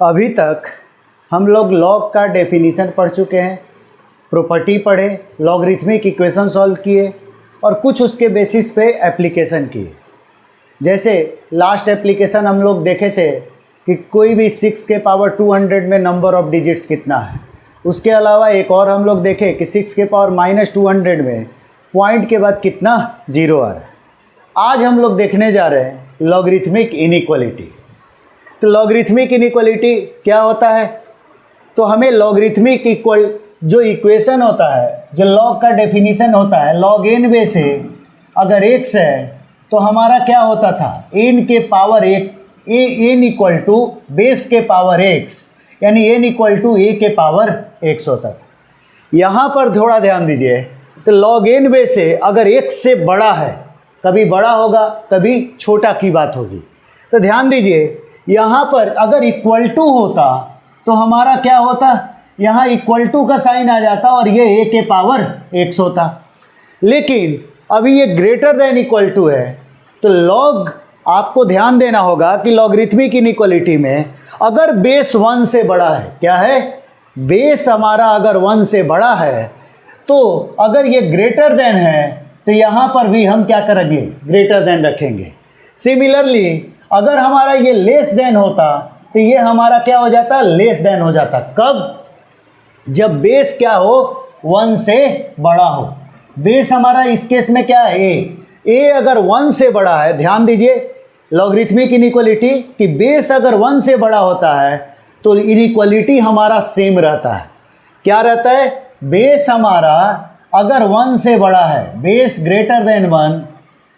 अभी तक हम लोग लॉग का डेफिनीशन पढ़ चुके हैं, प्रॉपर्टी पढ़े, लॉगरिथमिक इक्वेशन सॉल्व किए और कुछ उसके बेसिस पे एप्लीकेशन किए। जैसे लास्ट एप्लीकेशन हम लोग देखे थे कि कोई भी 6 के पावर 200 में नंबर ऑफ डिजिट्स कितना है। उसके अलावा एक और हम लोग देखे कि 6 के पावर -200 में पॉइंट के बाद कितना जीरो आ रहा है। आज हम लोग देखने जा रहे हैं लॉगरिथमिक इनइक्वालिटी। तो लॉगरिथमिक इनइक्वालिटी क्या होता है? तो हमें लॉगरिथमिक इक्वल जो इक्वेशन होता है, जो लॉग का डेफिनीशन होता है, लॉग एन में से अगर x है तो हमारा क्या होता था, n के power n equal to base के पावर x, यानी n इक्वल टू a के पावर x होता था। यहाँ पर थोड़ा ध्यान दीजिए, तो लॉग एन में से अगर x से बड़ा है, कभी बड़ा होगा कभी छोटा की बात होगी। तो ध्यान दीजिए, यहाँ पर अगर इक्वल टू होता तो हमारा क्या होता, यहाँ इक्वल टू का साइन आ जाता और ये a के पावर x होता। लेकिन अभी ये ग्रेटर देन इक्वल टू है, तो लॉग आपको ध्यान देना होगा कि लॉगरिथमिक इनइक्वालिटी में अगर बेस 1 से बड़ा है, क्या है, बेस हमारा अगर 1 से बड़ा है, तो अगर ये ग्रेटर देन है तो यहाँ पर भी हम क्या करेंगे, ग्रेटर देन रखेंगे। सिमिलरली अगर हमारा ये लेस देन होता तो ये हमारा क्या हो जाता, लेस देन हो जाता। कब? जब बेस क्या हो, 1 से बड़ा हो। बेस हमारा इस केस में क्या है, ए अगर 1 से बड़ा है, ध्यान दीजिए लॉगरिथमिक इनइक्वालिटी कि बेस अगर 1 से बड़ा होता है तो इनइक्वालिटी हमारा सेम रहता है। क्या रहता है, बेस हमारा अगर 1 से बड़ा है, base greater than 1,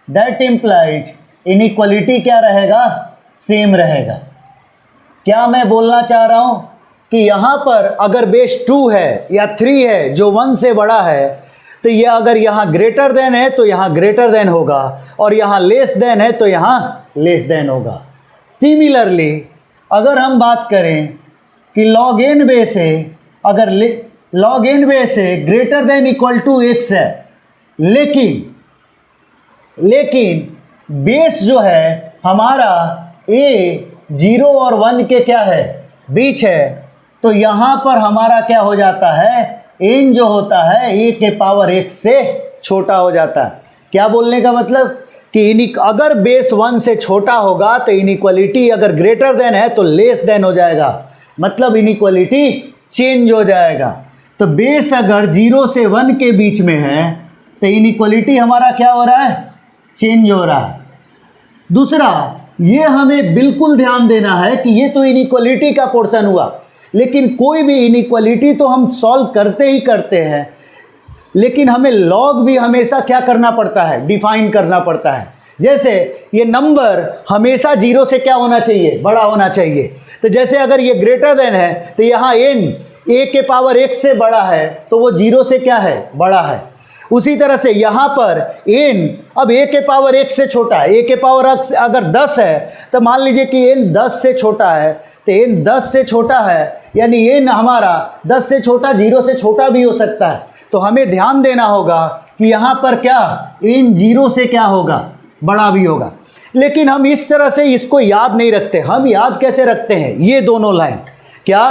that implies inequality क्या रहेगा, सेम रहेगा। क्या मैं बोलना चाह रहा हूँ कि यहाँ पर अगर बेस 2 है या 3 है जो 1 से बड़ा है, तो ये अगर यहाँ ग्रेटर देन है तो यहाँ ग्रेटर देन होगा, और यहाँ लेस देन है तो यहाँ लेस देन होगा। सिमिलरली अगर हम बात करें कि लॉग एन बेस है, अगर लॉग एन बेस है greater than equal to x है, लेकिन बेस जो है हमारा a 0 और 1 के क्या है, बीच है, तो यहाँ पर हमारा क्या हो जाता है, n जो होता है a के पावर x से छोटा हो जाता है। क्या बोलने का मतलब कि अगर बेस 1 से छोटा होगा तो इनइक्वालिटी अगर ग्रेटर देन है तो लेस देन हो जाएगा, मतलब इनइक्वालिटी चेंज हो जाएगा। तो बेस अगर 0 से 1 के बीच में है तो इनइक्वालिटी हमारा क्या हो रहा है, चेंज हो रहा है। दूसरा, ये हमें बिल्कुल ध्यान देना है कि ये तो इनइक्वालिटी का पोर्शन हुआ, लेकिन कोई भी इनइक्वालिटी तो हम सॉल्व करते ही करते हैं, लेकिन हमें लॉग भी हमेशा क्या करना पड़ता है, डिफाइन करना पड़ता है। जैसे ये नंबर हमेशा 0 से क्या होना चाहिए, बड़ा होना चाहिए। तो जैसे अगर ये ग्रेटर देन है तो यहाँ n a के पावर x से बड़ा है तो वो 0 से क्या है, बड़ा है। उसी तरह से यहाँ पर n अब a के पावर x से छोटा है, a के पावर x अगर 10 है तो मान लीजिए कि n 10 से छोटा है, तो n 10 से छोटा है, यानी n हमारा 10 से छोटा 0 से छोटा भी हो सकता है। तो हमें ध्यान देना होगा कि यहाँ पर क्या, n 0 से क्या होगा, बड़ा भी होगा। लेकिन हम इस तरह से इसको याद नहीं रखते। हम याद कैसे रखते हैं, ये दोनों लाइन, क्या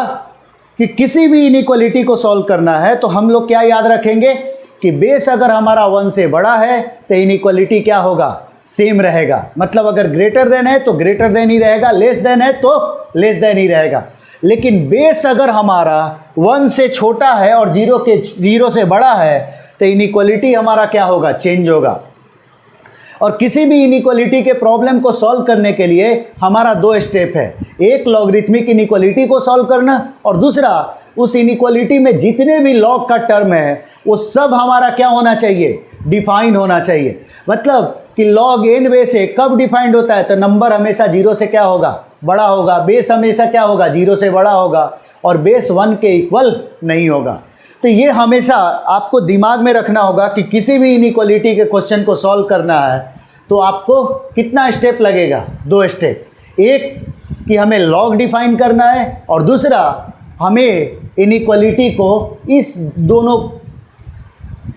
कि किसी भी इनइक्वालिटी को सॉल्व करना है तो हम लोग क्या याद रखेंगे कि बेस अगर हमारा 1 से बड़ा है तो इनइक्वालिटी क्या होगा, सेम रहेगा। मतलब अगर ग्रेटर देन है तो ग्रेटर देन ही रहेगा, लेस देन है तो लेस देन ही रहेगा। लेकिन बेस अगर हमारा 1 से छोटा है और 0 से बड़ा है तो इनइक्वालिटी हमारा क्या होगा, चेंज होगा। और किसी भी इनइक्वालिटी के प्रॉब्लम को सॉल्व करने के लिए हमारा 2 स्टेप है, एक लॉगरिथमिक इनइक्वालिटी को सॉल्व करना और दूसरा उस इनइक्वालिटी में जितने भी लॉग का टर्म है वो सब हमारा क्या होना चाहिए, डिफाइन होना चाहिए। मतलब कि लॉग एन बेस से कब डिफाइंड होता है, तो नंबर हमेशा 0 से क्या होगा, बड़ा होगा, बेस हमेशा क्या होगा, 0 से बड़ा होगा और बेस 1 के इक्वल नहीं होगा। तो ये हमेशा आपको दिमाग में रखना होगा कि किसी भी इनइक्वालिटी के क्वेश्चन को सॉल्व करना है तो आपको कितना स्टेप लगेगा, 2 स्टेप। एक कि हमें लॉग डिफाइन करना है और दूसरा हमें इनइक्वालिटी को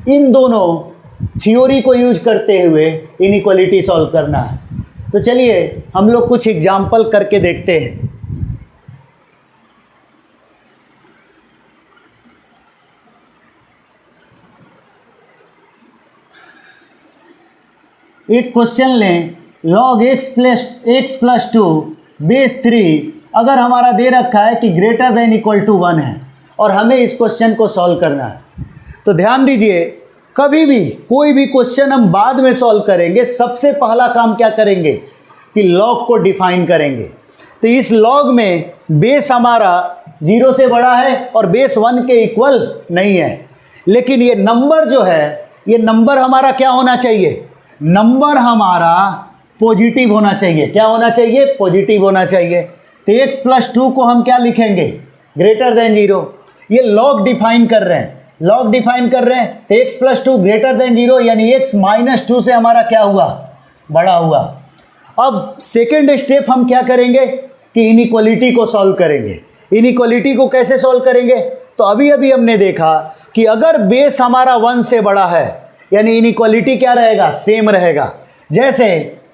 इन दोनों थ्योरी को यूज करते हुए इनइक्वालिटी सॉल्व करना है। तो चलिए हम लोग कुछ एग्जाम्पल करके देखते हैं। एक क्वेश्चन लें, log x प्लस 2 बेस 3 अगर हमारा दे रखा है कि ग्रेटर देन इक्वल टू 1 है और हमें इस क्वेश्चन को सॉल्व करना है, तो ध्यान दीजिए, कभी भी कोई भी क्वेश्चन हम बाद में सॉल्व करेंगे, सबसे पहला काम क्या करेंगे कि लॉग को डिफाइन करेंगे। तो इस लॉग में बेस हमारा 0 से बड़ा है और बेस 1 के इक्वल नहीं है, लेकिन ये नंबर जो है, ये नंबर हमारा क्या होना चाहिए, नंबर हमारा पॉजिटिव होना चाहिए। क्या होना चाहिए, पॉजिटिव होना चाहिए। तो x प्लस 2 को हम क्या लिखेंगे, ग्रेटर देन 0। ये लॉग डिफाइन कर रहे हैं, लॉग डिफाइन कर रहे हैं, तो x प्लस 2 ग्रेटर देन 0 यानी x माइनस 2 से हमारा क्या हुआ, बड़ा हुआ। अब सेकेंड स्टेप हम क्या करेंगे कि इनइक्वालिटी को सॉल्व करेंगे। इनइक्वालिटी को कैसे सॉल्व करेंगे, तो अभी अभी हमने देखा कि अगर बेस हमारा 1 से बड़ा है यानी इनइक्वालिटी क्या रहेगा, सेम रहेगा। जैसे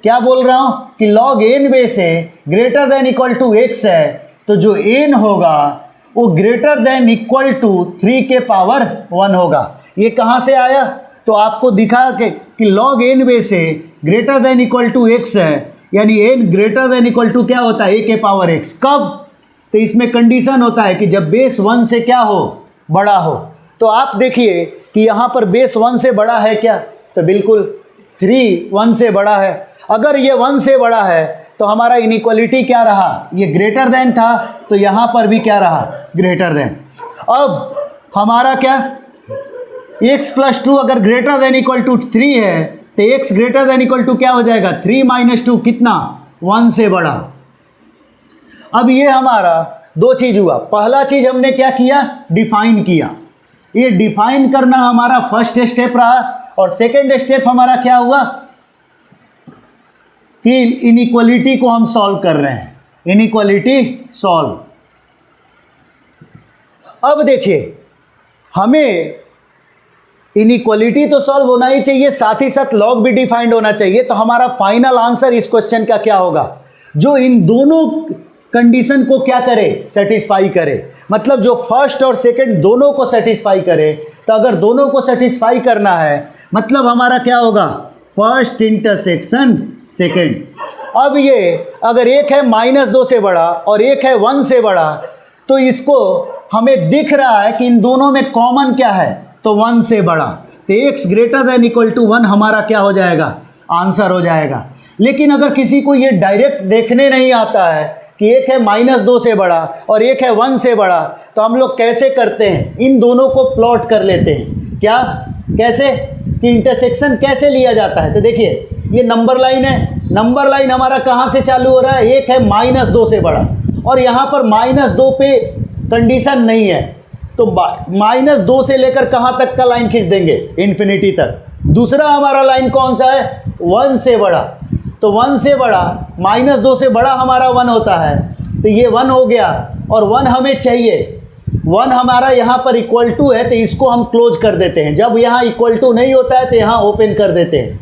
क्या बोल रहा हूं कि log n बेस है greater than equal to x है, तो जो n होगा वो ग्रेटर देन इक्वल टू 3 के पावर 1 होगा। ये कहाँ से आया, तो आपको दिखा कि log n बेस है greater than equal to x है, यानी n greater than equal to क्या होता है, a के पावर x। कब, तो इसमें कंडीशन होता है कि जब बेस 1 से क्या हो, बड़ा हो। तो आप देखिए कि यहाँ पर बेस 1 से बड़ा है क्या, तो बिल्कुल 3 1 से बड़ा है। अगर ये 1 से बड़ा है तो हमारा इनइक्वालिटी क्या रहा, ये ग्रेटर देन था, तो यहाँ पर भी क्या रहा, ग्रेटर देन। अब हमारा क्या, x प्लस 2 अगर ग्रेटर देन इक्वल टू 3 है तो x greater than equal to क्या हो जाएगा, 3 माइनस 2 कितना, 1 से बड़ा। अब ये हमारा दो चीज़ हुआ। पहला चीज़ हमने क्या किया, डिफाइन किया। ये डिफाइन करना हमारा फर्स्ट स्टेप रहा, और सेकेंड स्टेप हमारा क्या हुआ कि इनइक्वालिटी को हम सॉल्व कर रहे हैं, इनइक्वालिटी सॉल्व। अब देखिए, हमें इनइक्वालिटी तो सॉल्व होना ही चाहिए, साथ ही साथ लॉग भी डिफाइंड होना चाहिए। तो हमारा फाइनल आंसर इस क्वेश्चन का क्या होगा, जो इन दोनों कंडीशन को क्या करे, सेटिस्फाई करे। मतलब जो फर्स्ट और सेकंड दोनों को सेटिस्फाई करे। तो अगर दोनों को सेटिस्फाई करना है मतलब हमारा क्या होगा, फर्स्ट इंटरसेक्शन सेकंड। अब ये अगर एक है -2 से बड़ा और एक है 1 से बड़ा, तो इसको हमें दिख रहा है कि इन दोनों में कॉमन क्या है, तो 1 से बड़ा। तो x greater than equal to 1 हमारा क्या हो जाएगा, आंसर हो जाएगा। लेकिन अगर किसी को ये डायरेक्ट देखने नहीं आता है कि एक है -2 से बड़ा और एक है 1 से बड़ा, तो हम लोग कैसे करते हैं, इन दोनों को प्लॉट कर लेते हैं। क्या, कैसे कि इंटरसेक्शन कैसे लिया जाता है। तो देखिए, ये नंबर लाइन है, नंबर लाइन हमारा कहाँ से चालू हो रहा है, एक है -2 से बड़ा और यहाँ पर -2 पे कंडीशन नहीं है, तो -2 से लेकर कहाँ तक का लाइन खींच देंगे, इन्फिनिटी तक। दूसरा हमारा लाइन कौन सा है, 1 से बड़ा। तो 1 से बड़ा -2 से बड़ा हमारा 1 होता है, तो ये 1 हो गया और 1 हमें चाहिए। 1 हमारा यहाँ पर इक्वल टू है, तो इसको हम क्लोज कर देते हैं। जब यहाँ इक्वल टू नहीं होता है तो यहाँ ओपन कर देते हैं।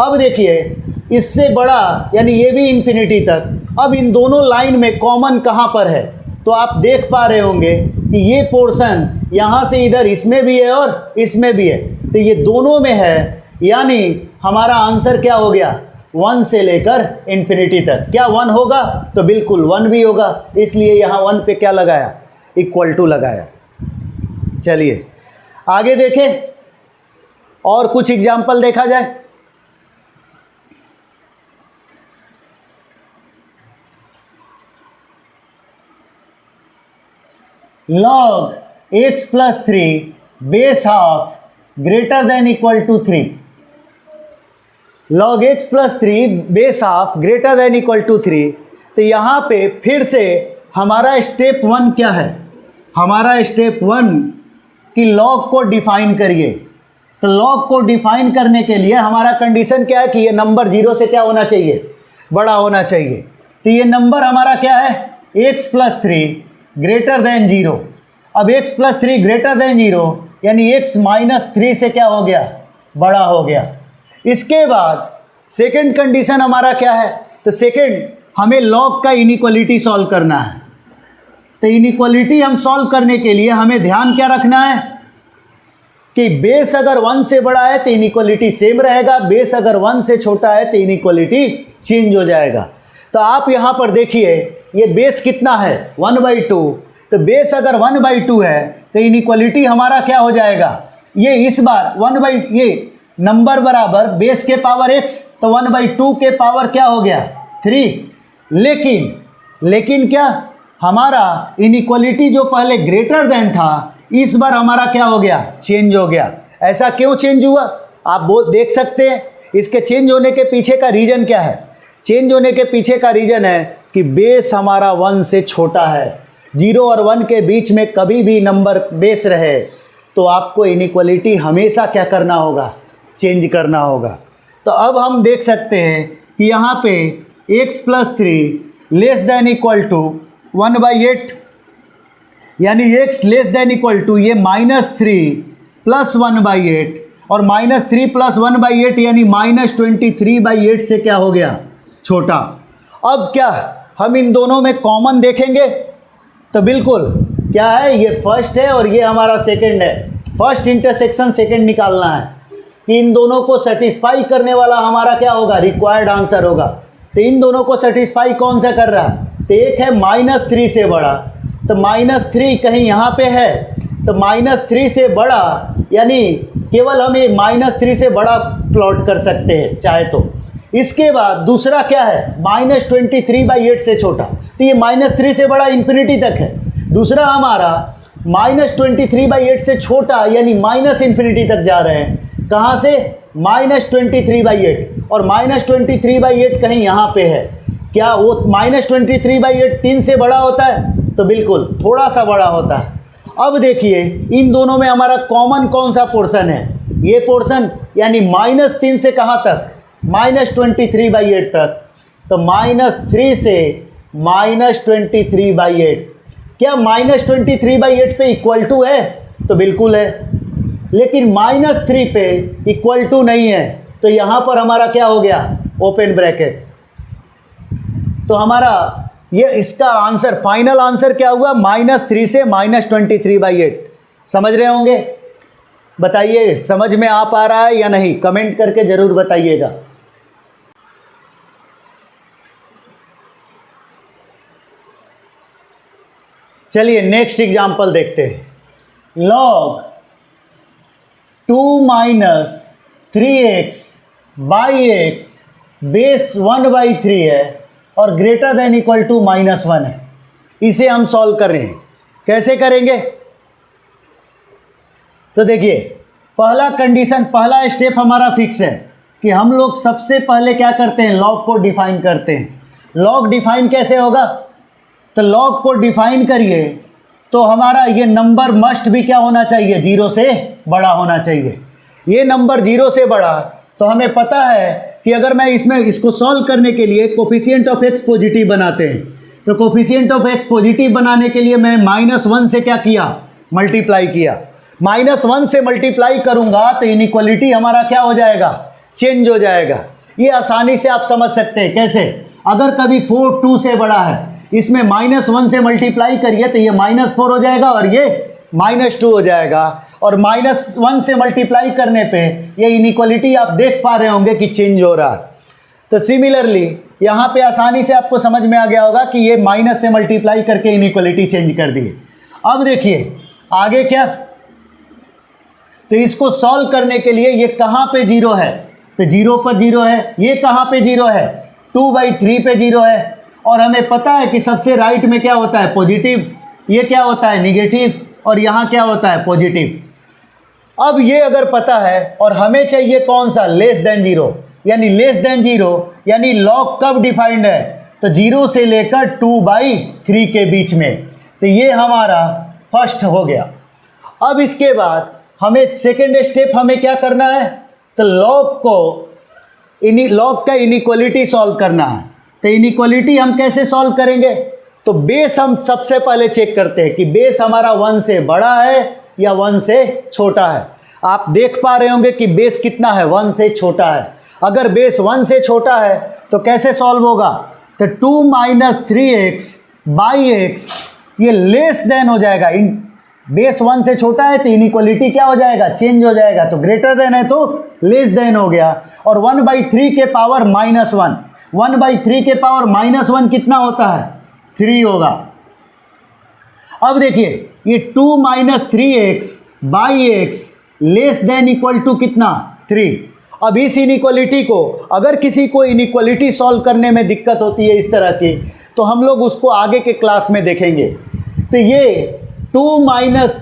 अब देखिए, इससे बड़ा यानी ये भी इन्फिनिटी तक। अब इन दोनों लाइन में कॉमन कहाँ पर है, तो आप देख पा रहे होंगे कि ये पोर्शन यहाँ से इधर इसमें भी है और इसमें भी है, तो ये दोनों में है, यानी हमारा आंसर क्या हो गया, 1 से लेकर इन्फिनिटी तक। क्या 1 होगा, तो बिल्कुल 1 भी होगा, इसलिए यहाँ 1 पे क्या लगाया, इक्वल टू लगाया। चलिए आगे देखें, और कुछ एग्जाम्पल देखा जाए। log x plus 3 base half greater than equal to 3। log x plus 3 base half greater than equal to 3। तो यहाँ पे फिर से हमारा स्टेप 1 क्या है, हमारा स्टेप 1 कि log को डिफाइन करिए। तो log को डिफाइन करने के लिए हमारा कंडीशन क्या है कि ये नंबर 0 से क्या होना चाहिए, बड़ा होना चाहिए। तो ये नंबर हमारा क्या है, x प्लस 3 ग्रेटर देन 0। अब x प्लस 3 ग्रेटर देन 0 यानी x माइनस 3 से क्या हो गया, बड़ा हो गया। इसके बाद सेकंड कंडीशन हमारा क्या है, तो सेकंड हमें log का इनइक्वालिटी सॉल्व करना है। तो इनइक्वालिटी हम सॉल्व करने के लिए हमें ध्यान क्या रखना है, कि बेस अगर 1 से बड़ा है तो इनइक्वालिटी सेम रहेगा, बेस अगर 1 से छोटा है तो इनइक्वालिटी चेंज हो जाएगा। तो आप यहाँ पर देखिए ये बेस कितना है 1/2, तो बेस अगर 1/2 है तो इनइक्वालिटी हमारा क्या हो जाएगा, ये इस बार ये नंबर बराबर बेस के पावर x, तो 1/2 के पावर क्या हो गया 3। लेकिन क्या हमारा इनइक्वालिटी जो पहले ग्रेटर देन था इस बार हमारा क्या हो गया, चेंज हो गया। ऐसा क्यों चेंज हुआ आप देख सकते हैं। इसके चेंज होने के पीछे का रीज़न क्या है, चेंज होने के पीछे का रीज़न है कि बेस हमारा 1 से छोटा है। 0 और 1 के बीच में कभी भी नंबर बेस रहे तो आपको इनइक्वालिटी हमेशा क्या करना होगा, चेंज करना होगा। तो अब हम देख सकते हैं कि यहाँ पे x + 3 less than equal to 1/8, यानी x less than equal to ये -3 + 1/8, और -3 + 1/8 यानी -23/8 से क्या हो गया, छोटा। अब क्या हम इन दोनों में कॉमन देखेंगे, तो बिल्कुल क्या है, ये फर्स्ट है और ये हमारा सेकंड है। फर्स्ट इंटरसेक्शन सेकंड निकालना है कि इन दोनों को सेटिस्फाई करने वाला हमारा क्या होगा, रिक्वायर्ड आंसर होगा। तो इन दोनों को सेटिस्फाई कौन सा कर रहा है, तो एक है -3 से बड़ा, तो -3 कहीं यहाँ पे है, तो -3 से बड़ा यानी केवल हम ये -3 से बड़ा प्लॉट कर सकते हैं चाहे तो। इसके बाद दूसरा क्या है, -23/8 से छोटा, तो ये -3 से बड़ा इन्फिनिटी तक है। दूसरा हमारा -23/8 से छोटा यानी -इन्फिनिटी तक जा रहे हैं। कहाँ से, -23/8, और -23/8 कहीं यहाँ पे है। क्या वो -23/8 3 से बड़ा होता है, तो बिल्कुल थोड़ा सा बड़ा होता है। अब देखिए इन दोनों में हमारा कॉमन कौन सा पोर्शन है, ये पोर्शन, यानी -3 से कहाँ तक, -23/8 तक। तो -3 से -23/8, क्या -23/8 पे इक्वल टू है, तो बिल्कुल है, लेकिन -3 पे इक्वल टू नहीं है। तो यहाँ पर हमारा क्या हो गया, ओपन ब्रैकेट। तो हमारा ये इसका आंसर, फाइनल आंसर क्या हुआ, -3 से -23/8। समझ रहे होंगे, बताइए समझ में आ पा रहा है या नहीं, कमेंट करके ज़रूर बताइएगा। चलिए नेक्स्ट एग्जांपल देखते हैं। log 2 - 3x/x बेस 1/3 है और ग्रेटर देन इक्वल टू -1 है। इसे हम सॉल्व कर रहे हैं, कैसे करेंगे, तो देखिए पहला कंडीशन, पहला स्टेप हमारा फिक्स है कि हम लोग सबसे पहले क्या करते हैं, लॉग को डिफाइन करते हैं। लॉग डिफाइन कैसे होगा, तो लॉग को डिफाइन करिए तो हमारा ये नंबर मस्ट भी क्या होना चाहिए, 0 से बड़ा होना चाहिए। ये नंबर 0 से बड़ा, तो हमें पता है कि अगर मैं इसको सॉल्व करने के लिए कोफिशिएंट ऑफ x पॉजिटिव बनाते हैं, तो कोफिशिएंट ऑफ x पॉजिटिव बनाने के लिए मैं -1 से क्या किया, मल्टीप्लाई किया। -1 से मल्टीप्लाई करूंगा तो इनइक्वालिटी हमारा क्या हो जाएगा, चेंज हो जाएगा। ये आसानी से आप समझ सकते हैं कैसे, अगर कभी 4 2 से बड़ा है, इसमें -1 से मल्टीप्लाई करिए तो ये -4 हो जाएगा और ये -2 हो जाएगा, और -1 से मल्टीप्लाई करने पे ये इनइक्वालिटी आप देख पा रहे होंगे कि चेंज हो रहा है। तो सिमिलरली यहाँ पे आसानी से आपको समझ में आ गया होगा कि ये माइनस से मल्टीप्लाई करके इनइक्वालिटी चेंज कर दिए। अब देखिए आगे क्या, तो इसको सॉल्व करने के लिए ये कहाँ पे 0 है, तो 0 पर 0 है, ये कहाँ पे 0 है, 2/3 पे 0 है, और हमें पता है कि सबसे राइट में क्या होता है, पॉजिटिव, ये क्या होता है, निगेटिव, और यहाँ क्या होता है, पॉजिटिव। अब ये अगर पता है और हमें चाहिए कौन सा, लेस देन 0, यानी लेस देन 0 यानी लॉग कब डिफाइंड है, तो 0 से लेकर 2/3 के बीच में। तो ये हमारा फर्स्ट हो गया। अब इसके बाद हमें सेकेंड स्टेप हमें क्या करना है, तो लॉग का इनइक्वालिटी सॉल्व करना है। तो इनइक्वालिटी हम कैसे सॉल्व करेंगे, तो बेस हम सबसे पहले चेक करते हैं कि बेस हमारा 1 से बड़ा है या 1 से छोटा है। आप देख पा रहे होंगे कि बेस कितना है, 1 से छोटा है। अगर बेस 1 से छोटा है तो कैसे सॉल्व होगा, तो 2 - 3x/x ये लेस देन हो जाएगा, बेस 1 से छोटा है तो इनइक्वालिटी क्या हो जाएगा, चेंज हो जाएगा, तो ग्रेटर देन है तो लेस देन हो गया। और 1/3 के पावर -1, 1/3 के पावर -1 कितना होता है, 3 होगा। अब देखिए ये 2 - 3x/x less than equal to कितना, 3। अब इस इनइक्वालिटी को, अगर किसी को इनइक्वालिटी सॉल्व करने में दिक्कत होती है इस तरह की, तो हम लोग उसको आगे के क्लास में देखेंगे। तो ये 2 -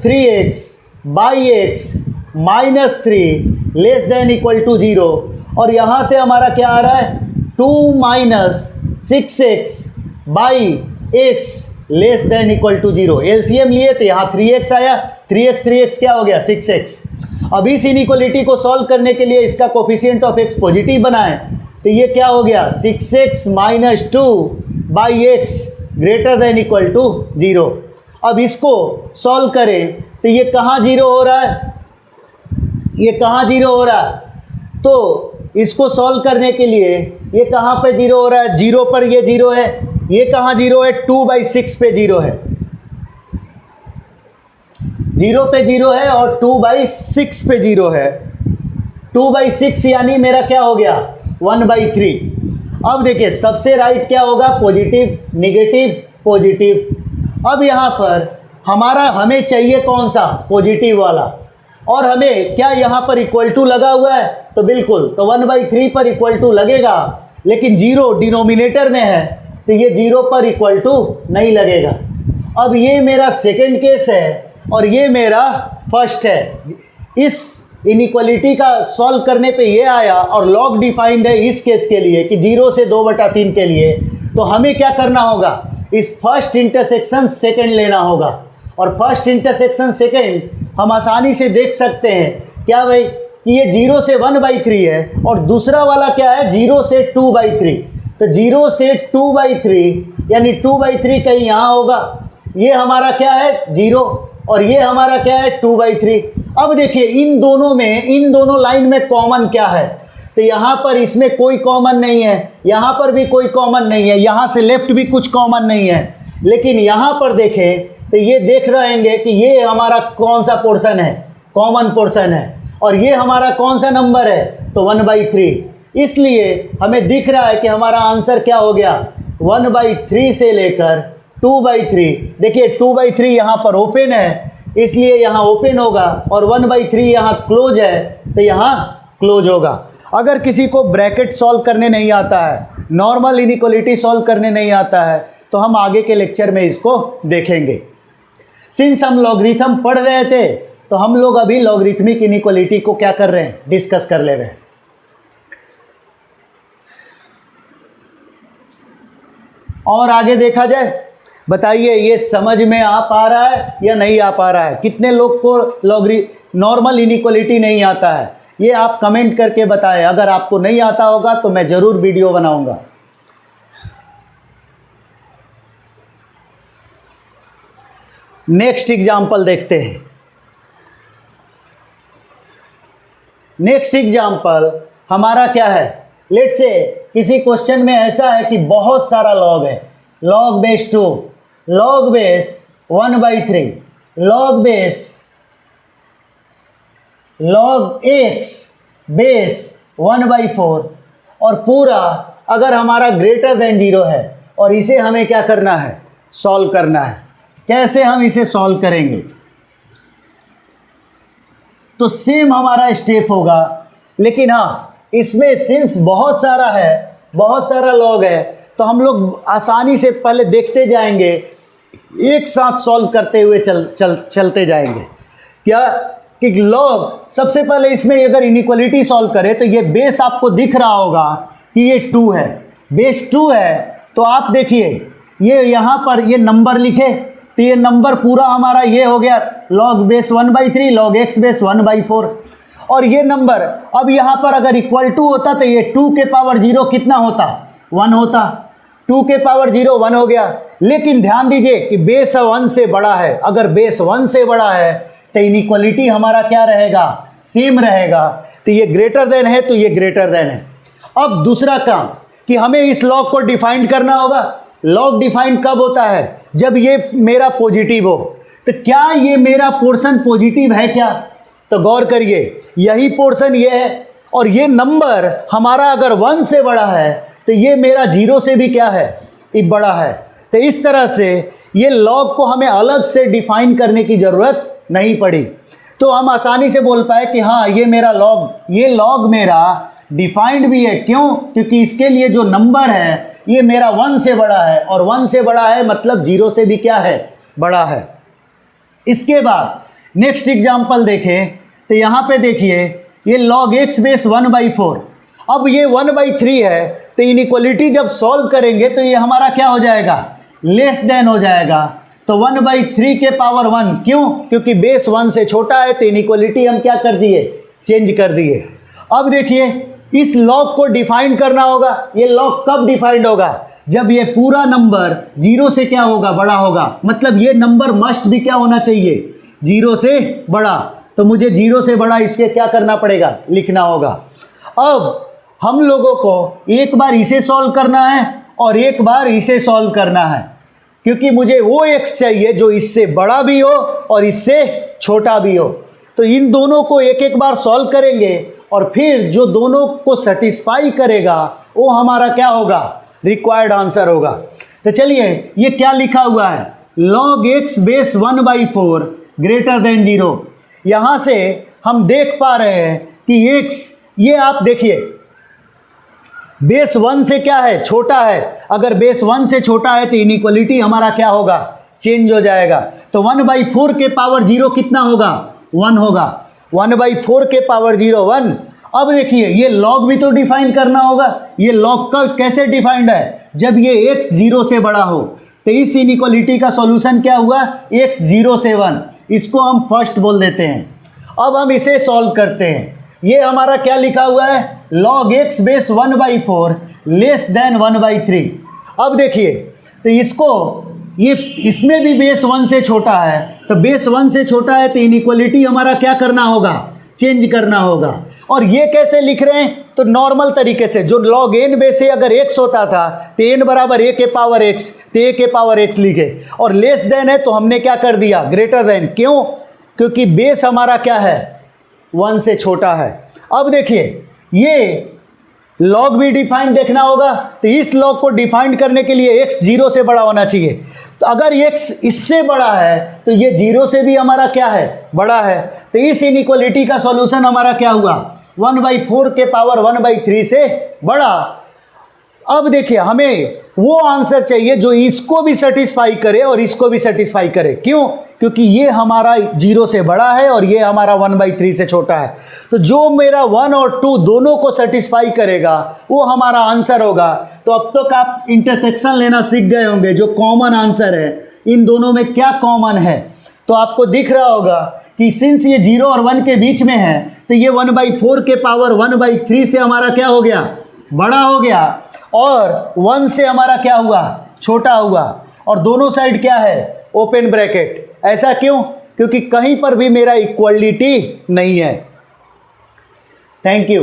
3x/x -3 less than equal to 0, और यहाँ से हमारा क्या आ रहा है, 2 - 6x/x less than equal to 0। LCM लिए तो यहाँ 3x आया, 3x क्या हो गया, 6x। अब इस इनइक्वालिटी को सॉल्व करने के लिए इसका कोफिशिएंट ऑफ x पॉजिटिव बनाएं, तो ये क्या हो गया, 6x - 2/x greater than equal to 0। अब इसको सॉल्व करें तो ये कहाँ 0 हो रहा है, ये कहाँ 0 हो रहा है, तो इसको सॉल्व करने के लिए ये कहाँ पे 0 हो रहा है, 0 पर ये 0 है, ये कहाँ 0 है, 2/6 पे 0 है, 0 पे 0 है और 2/6 पे 0 है। 2/6 यानी मेरा क्या हो गया, 1/3। अब देखिए सबसे राइट क्या होगा, पॉजिटिव निगेटिव पॉजिटिव। अब यहाँ पर हमें चाहिए कौन सा, पॉजिटिव वाला, और हमें क्या यहाँ पर इक्वल टू लगा हुआ है, तो बिल्कुल, तो 1/3 पर इक्वल टू लगेगा, लेकिन 0 डिनोमिनेटर में है तो ये 0 पर इक्वल टू नहीं लगेगा। अब ये मेरा सेकंड केस है और ये मेरा फर्स्ट है। इस इनइक्वालिटी का सॉल्व करने पे ये आया और लॉग डिफाइंड है इस केस के लिए कि 0 से 2/3 के लिए, तो हमें क्या करना होगा, इस फर्स्ट इंटरसेक्शन सेकंड लेना होगा। और फर्स्ट इंटरसेक्शन सेकंड हम आसानी से देख सकते हैं क्या भाई, कि ये 0 से 1/3 है और दूसरा वाला क्या है, 0 से 2/3। तो 0 से 2/3 यानी 2/3 कहीं यहाँ होगा, ये हमारा क्या है 0 और ये हमारा क्या है 2/3। अब देखिए इन दोनों लाइन में कॉमन क्या है, तो यहाँ पर इसमें कोई कॉमन नहीं है, यहाँ पर भी कोई कॉमन नहीं है, यहाँ से लेफ्ट भी कुछ कॉमन नहीं है, लेकिन यहाँ पर देखें तो ये देख रहेंगे कि ये हमारा कौन सा पोर्शन है, कॉमन पोर्शन है, और ये हमारा कौन सा नंबर है, तो 1/3। इसलिए हमें दिख रहा है कि हमारा आंसर क्या हो गया, 1/3 से लेकर 2/3। देखिए 2/3 यहाँ पर ओपन है इसलिए यहाँ ओपन होगा, और 1/3 यहाँ क्लोज है तो यहाँ क्लोज होगा। अगर किसी को ब्रैकेट सॉल्व करने नहीं आता है, नॉर्मल इनइक्वालिटी सॉल्व करने नहीं आता है, तो हम आगे के लेक्चर में इसको देखेंगे। सिंस हम लॉगरिथम पढ़ रहे थे तो हम लोग अभी लॉगरिथमिक इनइक्वालिटी को क्या कर रहे हैं, डिस्कस कर ले रहे हैं। और आगे देखा जाए, बताइए ये समझ में आ पा रहा है या नहीं आ पा रहा है, कितने लोग को नॉर्मल इनइक्वालिटी नहीं आता है, ये आप कमेंट करके बताएं। अगर आपको नहीं आता होगा तो मैं ज़रूर वीडियो बनाऊंगा। नेक्स्ट एग्जाम्पल देखते हैं। नेक्स्ट एग्जाम्पल हमारा क्या है, लेट्स से किसी क्वेश्चन में ऐसा है कि बहुत सारा लॉग है, log base 2, log base 1/3, log base log x base 1/4, और पूरा अगर हमारा ग्रेटर देन 0 है, और इसे हमें क्या करना है, सॉल्व करना है। कैसे हम इसे सॉल्व करेंगे, तो सेम हमारा स्टेप होगा, लेकिन हाँ इसमें सिंस बहुत सारा है, बहुत सारा लॉग है, तो हम लोग आसानी से पहले देखते जाएंगे, एक साथ सॉल्व करते हुए चलते जाएंगे। क्या कि लॉग सबसे पहले इसमें अगर इनइक्वालिटी सॉल्व करें तो ये बेस आपको दिख रहा होगा कि ये 2 है, बेस 2 है, तो आप देखिए ये यहाँ पर ये नंबर लिखे तो ये नंबर पूरा हमारा ये हो गया log base 1/3, log x base 1/4, और ये नंबर अब यहाँ पर अगर इक्वल टू होता तो ये 2 के पावर 0 कितना होता, 1 होता, 2 के पावर 0 1 हो गया। लेकिन ध्यान दीजिए कि बेस 1 से बड़ा है, अगर बेस 1 से बड़ा है तो इनइक्वालिटी हमारा क्या रहेगा, सेम रहेगा, तो ये ग्रेटर देन है तो ये ग्रेटर देन है। अब दूसरा काम कि हमें इस लॉग को डिफाइन करना होगा। लॉग डिफाइन कब होता है, जब ये मेरा पॉजिटिव हो, तो तो क्या ये मेरा पोर्शन पॉजिटिव है क्या? तो गौर करिए, यही पोर्शन ये है, और ये नंबर हमारा अगर 1 से बड़ा है तो ये मेरा 0 से भी क्या है, ये बड़ा है। तो इस तरह से ये लॉग को हमें अलग से डिफाइन करने की ज़रूरत नहीं पड़ी, तो हम आसानी से बोल पाए कि हाँ ये मेरा लॉग, ये लॉग मेरा डिफाइंड भी है। क्यों? क्योंकि इसके लिए जो नंबर है ये मेरा 1 से बड़ा है, और 1 से बड़ा है मतलब 0 से भी क्या है, बड़ा है। इसके बाद नेक्स्ट एग्जाम्पल देखें तो यहाँ पे देखिए ये log x बेस 1/4, अब ये 1/3 है, तो इनइक्वलिटी जब सॉल्व करेंगे तो ये हमारा क्या हो जाएगा, लेस देन हो जाएगा। तो 1/3 के पावर 1, क्यों? क्योंकि बेस 1 से छोटा है, तो इनइक्वलिटी हम क्या कर दिए, चेंज कर दिए। अब देखिए इस लॉग को डिफाइन करना होगा। ये लॉग कब डिफाइंड होगा, जब ये पूरा नंबर 0 से क्या होगा, बड़ा होगा। मतलब ये नंबर मस्ट भी क्या होना चाहिए, 0 से बड़ा। तो मुझे 0 से बड़ा इसके क्या करना पड़ेगा, लिखना होगा। अब हम लोगों को एक बार इसे सॉल्व करना है और एक बार इसे सॉल्व करना है, क्योंकि मुझे वो x चाहिए जो इससे बड़ा भी हो और इससे छोटा भी हो। तो इन दोनों को एक एक बार सॉल्व करेंगे, और फिर जो दोनों को सेटिस्फाई करेगा वो हमारा क्या होगा, रिक्वायर्ड आंसर होगा। तो चलिए ये क्या लिखा हुआ है, log x base 1/4 greater than 0। यहाँ से हम देख पा रहे हैं कि x, ये आप देखिए बेस 1 से क्या है, छोटा है। अगर बेस 1 से छोटा है तो इनइक्वलिटी हमारा क्या होगा, चेंज हो जाएगा। तो 1/4 के पावर 0 कितना होगा, 1 होगा। 1/4 के पावर 0 1। अब देखिए ये लॉग भी तो डिफाइन करना होगा। ये लॉग का कैसे डिफाइंड है, जब ये x 0 से बड़ा हो। तो इस इनइक्वलिटी का सॉल्यूशन क्या हुआ, x 0 से 1, इसको हम फर्स्ट बोल देते हैं। अब हम इसे सॉल्व करते हैं। ये हमारा क्या लिखा हुआ है, log x base 1/4 less than 1/3। अब देखिए तो इसको, ये इसमें भी बेस 1 से छोटा है, तो बेस 1 से छोटा है तो इनइक्वलिटी हमारा क्या करना होगा, चेंज करना होगा। और ये कैसे लिख रहे हैं, तो नॉर्मल तरीके से, जो log n बेस से अगर x होता था तो n बराबर a के पावर x, तो a के पावर x लिखे, और लेस देन है तो हमने क्या कर दिया, ग्रेटर देन। क्यों? क्योंकि बेस हमारा क्या है, 1 से छोटा है। अब देखिए ये लॉग भी डिफाइंड देखना होगा, तो इस लॉग को डिफाइंड करने के लिए x 0 से बड़ा होना चाहिए। तो अगर x इससे बड़ा है तो ये 0 से भी हमारा क्या है, बड़ा है। तो इस इनइक्वलिटी का सॉल्यूशन हमारा क्या हुआ, 1/4 के पावर 1/3 से बड़ा। अब देखिए हमें वो आंसर चाहिए जो इसको भी सेटिस्फाई करे और इसको भी सेटिस्फाई करे। क्यों? क्योंकि ये हमारा 0 से बड़ा है और ये हमारा 1/3 से छोटा है। तो जो मेरा 1 और 2 दोनों को सेटिस्फाई करेगा वो हमारा आंसर होगा। तो अब तक आप इंटरसेक्शन लेना सीख गए होंगे, जो कॉमन आंसर है इन दोनों में क्या कॉमन है। तो आपको दिख रहा होगा कि सिंस ये 0 और 1 के बीच में है तो ये 1/4 के पावर 1/3 से हमारा क्या हो गया, बड़ा हो गया, और 1 से हमारा क्या हुआ, छोटा हुआ। और दोनों साइड क्या है, ओपन ब्रैकेट। ऐसा क्यों? क्योंकि कहीं पर भी मेरा इक्वलिटी नहीं है। Thank you.